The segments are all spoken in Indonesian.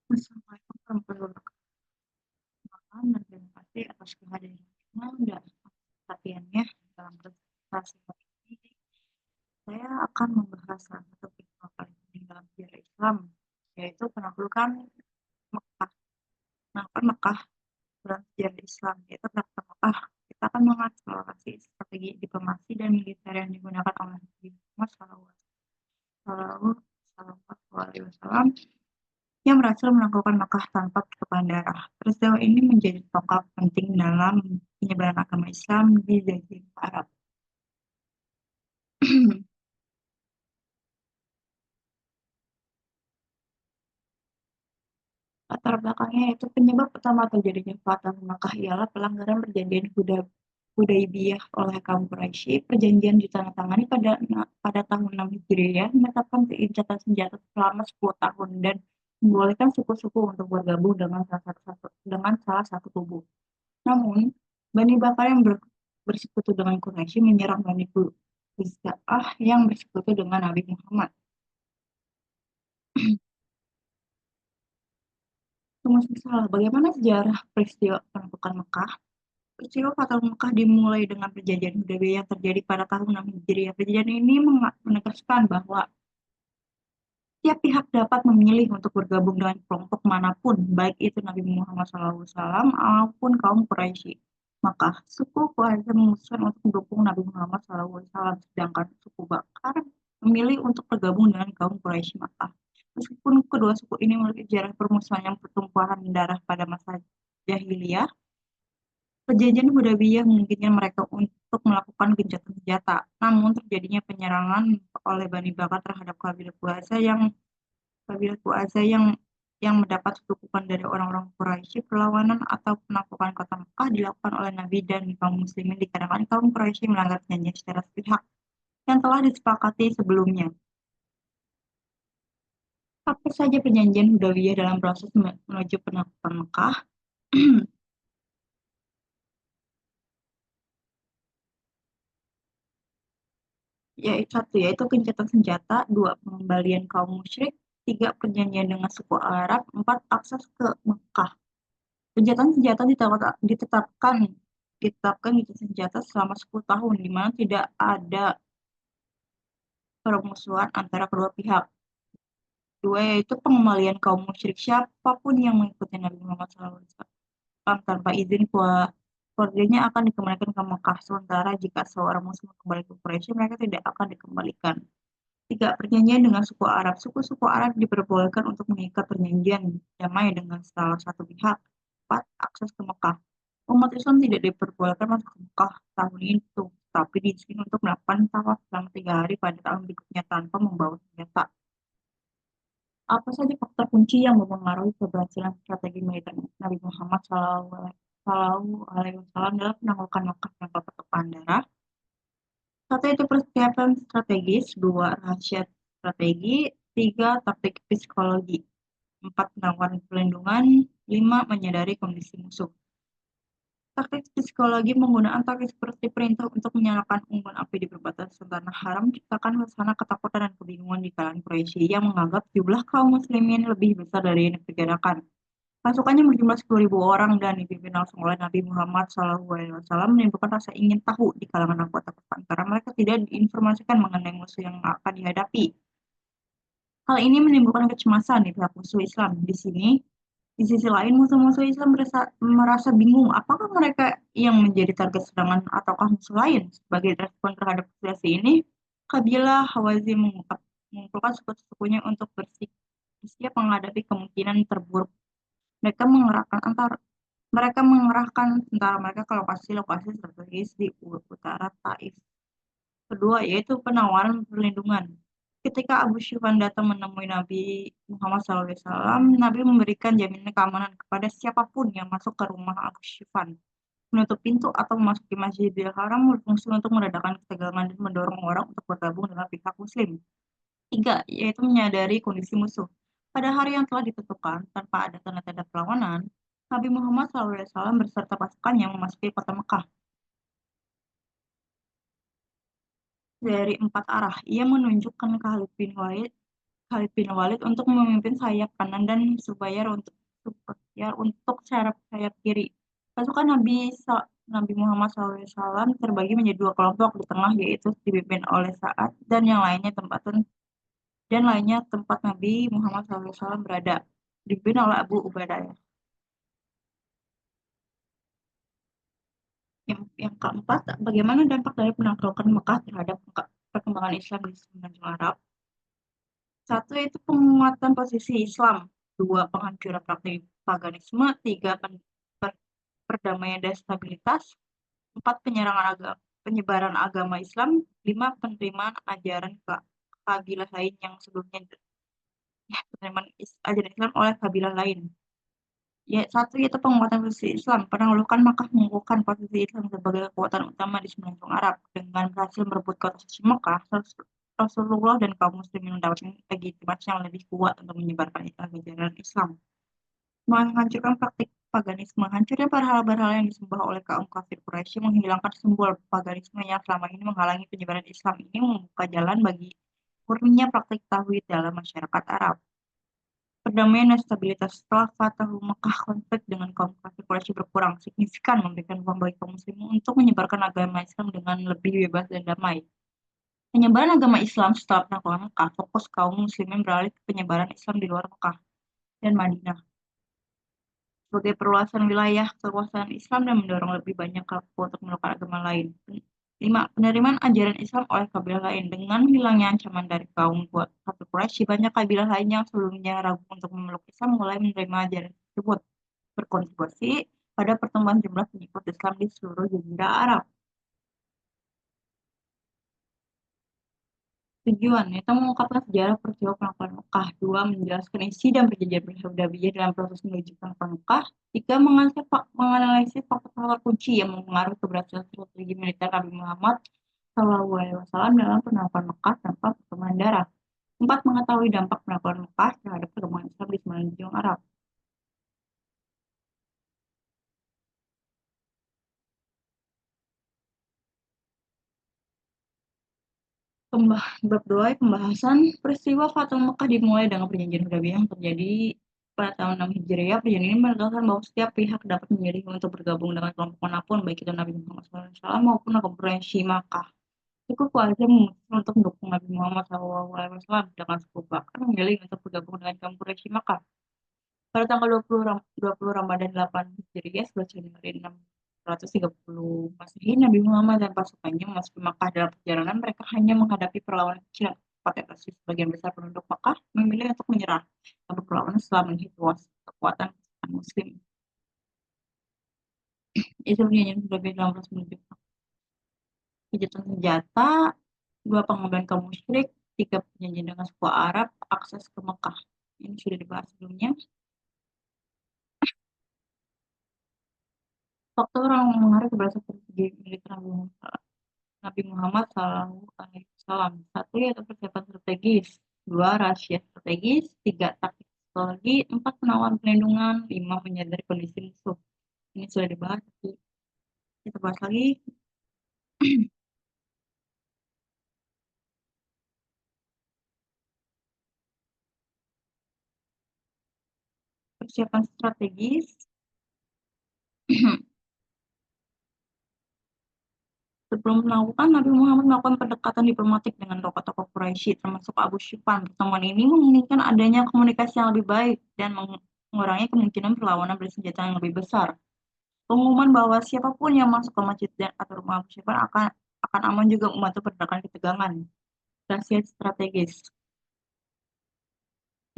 Assalamualaikum warahmatullahi wabarakatuh, dan terima kasih atas kehadirannya dan perhatiannya dalam presentasi hari ini. Saya akan membahas salah satu peristiwa paling penting dalam sejarah Islam, yaitu penaklukan Mekah. Penaklukan Mekah dalam sejarah Islam, yaitu penaklukan Mekah. Kita akan mengeksplorasi strategi diplomasi dan militer yang digunakan oleh Nabi Muhammad SAW yang berhasil menaklukkan Makkah tanpa pertumpahan darah. Peristiwa ini menjadi tonggak penting dalam penyebaran agama Islam di Jazirah Arab. Latar belakangnya itu penyebab utama terjadinya Fatah Makkah ialah pelanggaran perjanjian Hudaybiyah oleh kaum Quraisy. Perjanjian ditandatangani pada tahun 6 Hijriah menetapkan gencatan senjata selama 10 tahun dan membolehkan suku-suku untuk bergabung dengan salah satu kubu. Namun, Bani Bakar yang bersekutu dengan Quraisy menyerang Bani Khuza'ah yang bersekutu dengan Nabi Muhammad. Tunggu salah, bagaimana sejarah peristiwa penaklukan Mekah? Peristiwa Fathu Mekah dimulai dengan perjanjian Hudaybiyah yang terjadi pada tahun 6 Hijriah. Perjanjian ini menegaskan bahwa tiap pihak dapat memilih untuk bergabung dengan kelompok manapun, baik itu Nabi Muhammad SAW maupun kaum Quraisy. Maka suku Quraisy memutuskan untuk mendukung Nabi Muhammad SAW, sedangkan suku Bakar memilih untuk bergabung dengan kaum Quraisy Makkah. Meskipun kedua suku ini memiliki sejarah permusuhan yang pertumpahan darah pada masa jahiliyah, perjanjian Hudaybiyah memungkinkan mereka untuk melakukan gencatan senjata. Namun terjadinya penyerangan oleh Bani Bakar terhadap kabilah Bu'aza yang mendapat dukungan dari orang-orang Quraisy. Perlawanan atau penaklukan kota Mekah dilakukan oleh Nabi dan kaum muslimin dikarenakan kaum Quraisy melanggar perjanjian secara sepihak yang telah disepakati sebelumnya. Apa saja perjanjian Hudaybiyah dalam proses menuju penaklukan Mekah? Yaitu gencatan senjata, 2 pengembalian kaum musyrik, 3 perjanjian dengan suku Arab, 4 akses ke Mekah. Gencatan senjata ditetapkan gencatan senjata selama 10 tahun, di mana tidak ada permusuhan antara kedua pihak. 2 yaitu pengembalian kaum musyrik, siapapun yang mengikuti Nabi Muhammad SAW tanpa izin keluarganya akan dikembalikan ke Mekah, sementara jika seorang muslim kembali ke Quraisy, mereka tidak akan dikembalikan. 3. Perjanjian dengan suku Arab. Suku-suku Arab diperbolehkan untuk mengikat perjanjian damai dengan salah satu pihak. 4. Akses ke Mekah. Umat Islam tidak diperbolehkan masuk ke Mekah tahun itu, tapi diizinkan untuk melakukan tawaf selama 3 hari pada tahun berikutnya tanpa membawa senjata. Apa saja faktor kunci yang mempengaruhi keberhasilan strategi militer Nabi Muhammad SAW dalam penaklukan Mekah tanpa pertumpahan darah? 1 itu persiapan strategis, 2 rahasia strategi, 3 taktik psikologi, 4 penawaran perlindungan, 5 menyadari kondisi musuh. Taktik psikologi menggunakan taktik seperti perintah untuk menyalakan unggun api di perbatasan tanah haram menciptakan suasana ketakutan dan kebingungan di kalangan Quraisy yang menganggap jumlah kaum muslimin lebih besar dari yang diperkirakan. Pasukannya berjumlah 10.000 orang dan dipimpin langsung oleh Nabi Muhammad SAW menimbulkan rasa ingin tahu di kalangan anggota pasukan karena mereka tidak diinformasikan mengenai musuh yang akan dihadapi. Hal ini menimbulkan kecemasan di pihak musuh Islam. Di sisi lain, musuh-musuh Islam merasa bingung apakah mereka yang menjadi target serangan ataukah musuh lain. Sebagai respon terhadap situasi ini, kabilah Hawazin mengumpulkan suku-sukunya untuk bersiap menghadapi kemungkinan terburuk. Mereka mengerahkan tentara mereka ke lokasi-lokasi strategis di utara Taif. Kedua, yaitu penawaran perlindungan. Ketika Abu Sufyan datang menemui Nabi Muhammad SAW, Nabi memberikan jaminan keamanan kepada siapapun yang masuk ke rumah Abu Sufyan. Menutup pintu atau memasuki Masjidil Haram berfungsi untuk meredakan ketegangan dan mendorong orang untuk bergabung dengan pihak Muslim. 3. Yaitu menyadari kondisi musuh. Pada hari yang telah ditentukan, tanpa ada tanda-tanda perlawanan, Nabi Muhammad SAW beserta pasukannya memasuki kota Mekah. Dari 4 arah, ia menunjukkan Khalid bin Walid Khalid bin Walid untuk memimpin sayap kanan dan Zubair untuk sayap kiri. Pasukan Nabi Muhammad SAW terbagi menjadi dua kelompok di tengah, yaitu dipimpin oleh Sa'ad dan lainnya tempat Nabi Muhammad SAW berada, dipimpin oleh Abu Ubaidah. Yang keempat, bagaimana dampak dari penaklukan Mekah terhadap perkembangan Islam di semenanjung Arab? Satu, yaitu penguatan posisi Islam. Dua, penghancuran praktik paganisme. Tiga, perdamaian dan stabilitas. Empat, penyebaran agama Islam. Lima, penerimaan ajaran kabilah lain yang sebelumnya penerimaan ajaran Islam oleh kabilah lain. Ya, satu, yaitu penguatan posisi Islam. Penaklukan Makkah mengukuhkan posisi Islam sebagai kekuatan utama di semenanjung Arab. Dengan berhasil merebut kota suci Makkah, Rasulullah dan kaum muslimin mendapatkan legitimasi yang lebih kuat untuk menyebarkan ajaran Islam. Menghancurkan praktik paganisme. Hancurnya berhala-berhala yang disembah oleh kaum kafir Quraisy menghilangkan simbol paganisme yang selama ini menghalangi penyebaran Islam. Ini membuka jalan bagi murninya praktik tauhid dalam masyarakat Arab. Perdamaian dan stabilitas. Setelah Fatahu Mekah, konflik dengan kaum kafir Quraisy berkurang signifikan, memberikan ruang bagi kaum muslimin untuk menyebarkan agama Islam dengan lebih bebas dan damai. Penyebaran agama Islam setelah penaklukan Mekah, fokus kaum muslimin beralih ke penyebaran Islam di luar Mekah dan Madinah sebagai perluasan wilayah kekuasaan Islam dan mendorong lebih banyak kelompok untuk melakukan agama lain. 5. Penerimaan ajaran Islam oleh kabilah lain. Dengan hilangnya ancaman dari kaum kafir Quraisy, banyak kabilah lain yang sebelumnya ragu untuk memeluk Islam mulai menerima ajaran tersebut, berkontribusi pada pertumbuhan jumlah pengikut Islam di seluruh jazirah Arab. Tujuan, itu mengungkapkan sejarah peristiwa penaklukan Mekah. Dua, menjelaskan isi dan perjanjian Hudaybiyah dalam proses menuju penaklukan Mekah. Tiga, menganalisis faktor-faktor kunci yang mempengaruhi keberhasilan strategi militer Nabi Muhammad SAW dalam penaklukan Mekah tanpa pertumpahan darah. Empat, mengetahui dampak penaklukan Mekah terhadap perkembangan Islam di semenanjung Arab. Bab 2, pembahasan peristiwa Fatul Mekah dimulai dengan perjanjian Hudaybiyah yang terjadi pada tahun 6 Hijriah. Perjanjian ini menegaskan bahwa setiap pihak dapat memilih untuk bergabung dengan kelompok manapun, baik itu Nabi Muhammad SAW maupun kaum Quraisy Makkah. Suku Quraisy memutuskan untuk mendukung Nabi Muhammad SAW, sedangkan suku Bakar memilih untuk bergabung dengan kaum Quraisy Makkah. Pada tanggal 20 Ramadan 8 Hijriah, 11 Januari 630 Masehi, Nabi Muhammad dan pasukannya memasuki Makkah. Dalam perjalanan, mereka hanya menghadapi perlawanan kecil yang pasti. Sebagian besar penduduk Makkah memilih untuk menyerah. Namun perlawanan setelah melihat luas kekuatan pasukan Muslim. Itu yang sudah dalam proses menunjukkan kejatuhan senjata, dua pengambilan kaum musyrik, tiga perjanjian dengan suku Arab, akses ke Makkah. Ini sudah dibahas sebelumnya. Faktor yang mengaruhi keberhasilan strategi militer Nabi Muhammad SAW. Satu, yaitu persiapan strategis. Dua, rahasia strategis. Tiga, taktik psikologi. Empat, penawaran pelindungan. Lima, menyadari kondisi musuh. Ini sudah dibahas. Kita bahas lagi. Persiapan strategis. Sebelum melakukan, Nabi Muhammad melakukan pendekatan diplomatik dengan tokoh-tokoh Quraisy, termasuk Abu Sufyan. Pertemuan ini menginginkan adanya komunikasi yang lebih baik dan mengurangi kemungkinan perlawanan bersenjata yang lebih besar. Pengumuman bahwa siapapun yang masuk ke masjid atau rumah Abu Sufyan akan aman juga membantu meredakan ketegangan. Rahasia strategis.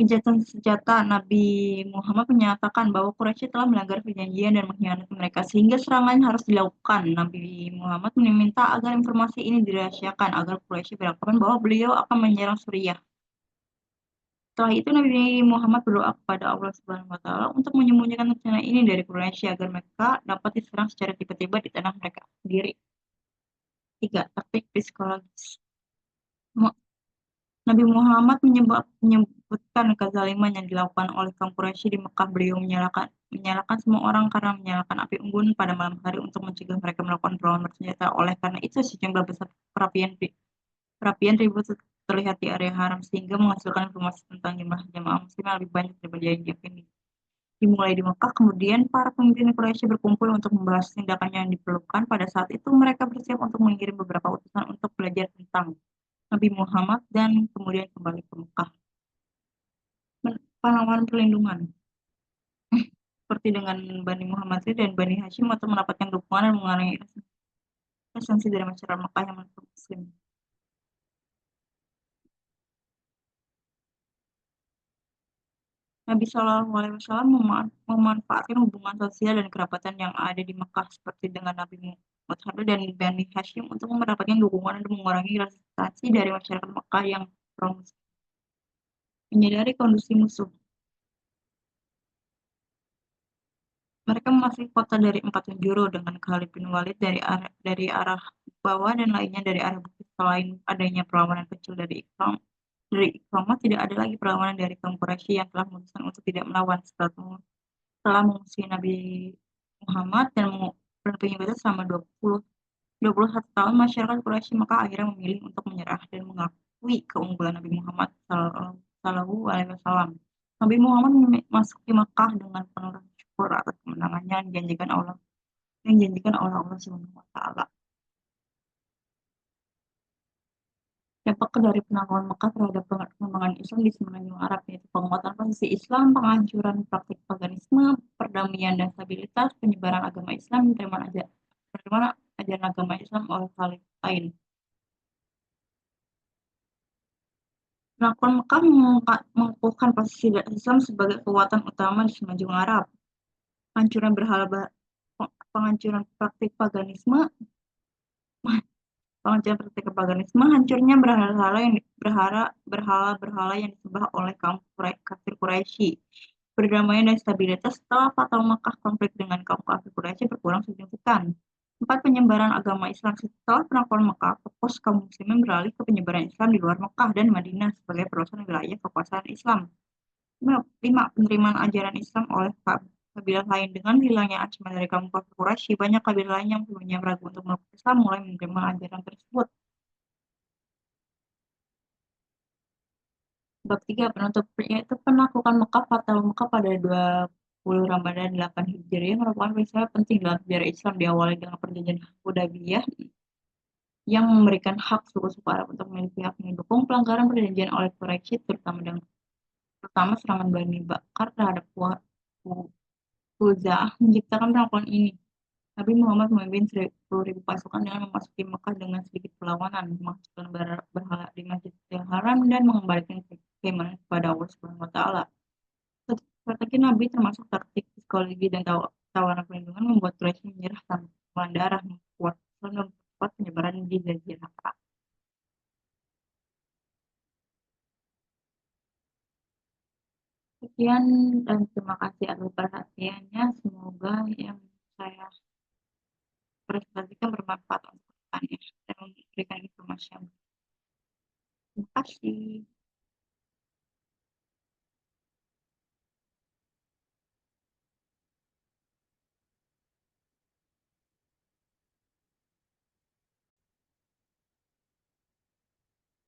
Gencatan senjata. Nabi Muhammad menyatakan bahwa Quraisy telah melanggar perjanjian dan mengkhianati mereka, sehingga serangan harus dilakukan. Nabi Muhammad meminta agar informasi ini dirahasiakan agar Quraisy beranggapan bahwa beliau akan menyerang Suriah. Setelah itu Nabi Muhammad berdoa kepada Allah Subhanahu wa taala untuk menyembunyikan rencana ini dari Quraisy agar mereka dapat diserang secara tiba-tiba di tanah mereka sendiri. 3. Taktik psikologis. Nabi Muhammad menyebutkan kezaliman yang dilakukan oleh kaum Quraisy di Mekah. Beliau menyalahkan semua orang karena menyalakan api unggun pada malam hari untuk mencegah mereka melakukan perlawanan bersenjata. Oleh karena itu, sejumlah besar perapian ribut terlihat di area haram sehingga menghasilkan informasi tentang jumlah jamaah muslim yang lebih banyak daripada yang diakini. Dimulai di Mekah, kemudian para pemimpin Quraisy berkumpul untuk membahas tindakan yang diperlukan. Pada saat itu mereka bersiap untuk mengirim beberapa utusan untuk belajar tentang Nabi Muhammad dan kemudian kembali ke Mekah. Penawaran perlindungan seperti dengan Bani Muhammad dan Bani Hashim untuk mendapatkan dukungan dan mengurangi esensi dari masyarakat Mekah yang muslim. Nabi Shallallahu Alaihi Wasallam memanfaatkan hubungan sosial dan kerabatan yang ada di Mekah seperti dengan Nabi Muhammad dan Bani Hashim untuk mendapatkan dukungan dan mengurangi resistensi dari masyarakat Mekah yang pro-Muslim. Menyadari kondisi musuh, mereka memasuki kota dari 4 penjuru dengan Khalid bin Walid dari arah bawah dan lainnya dari arah bukit. Selain adanya perlawanan kecil Ikramah, tidak ada lagi perlawanan dari kaum Quraisy yang telah memutuskan untuk tidak melawan setelah mengungsi Nabi Muhammad dan pengikutnya selama 21 tahun. Masyarakat Quraisy maka akhirnya memilih untuk menyerah dan mengakui keunggulan Nabi Muhammad Shallallahu Alaihi Wasallam. Nabi Muhammad memasuki Makkah dengan penuh syukur atas kemenangannya yang dijanjikan oleh Allah Subhanahu Wa Taala. Dampak dari penangguhan Mekah terhadap pengembangan Islam di semenanjung Arab, yaitu penguatan posisi Islam, penghancuran praktik paganisme, perdamaian dan stabilitas, penyebaran agama Islam, penerimaan ajaran agama Islam oleh khalifah lain. Penaklukan Mekah mengukuhkan posisi Islam sebagai kekuatan utama di semenanjung Arab. Penghancuran praktik paganisme, hancurnya berhala-berhala yang disembah oleh kaum kafir Quraisy. Perdamaian dan stabilitas setelah Fathu Makkah, konflik dengan kaum kafir Quraisy berkurang signifikan. 4. Penyebaran agama Islam. Setelah penaklukan Mekah, fokus kaum muslimin beralih ke penyebaran Islam di luar Mekah dan Madinah sebagai perusahaan wilayah kekuasaan Islam. 5. Penerimaan ajaran Islam oleh kabilah lain. Dengan hilangnya ancaman dari kaum kafir Quraisy, banyak kabilah lain yang sebelumnya ragu untuk meluk Islam mulai menerima ajaran tersebut. Bab 3. Penutup, yaitu penaklukan Mekah. Fathu Mekah pada 20 Ramadan 8 Hijriah merupakan peristiwa penting dalam sejarah Islam. Diawali dengan perjanjian Hudaybiyah yang memberikan hak suku-suku Arab untuk memilih pihak yang mendukung pelanggaran perjanjian oleh Quraisy, terutama serangan Bani Bakar terhadap Khuza'ah menciptakan penaklukan ini. Nabi Muhammad memimpin 10.000 pasukan dengan memasuki Mekah dengan sedikit perlawanan, memasukkan berhala di Masjidil Haram dan mengembalikan keimanan kepada Allah Subhanahu Wa Taala. Strategi Nabi termasuk taktik psikologi dan tawaran perlindungan membuat Quraisy menyerah tanpa darah, memperkuat Islam dan mempercepat penyebaran di Jazirah Arab. Sekian dan terima kasih atas perhatiannya. Semoga yang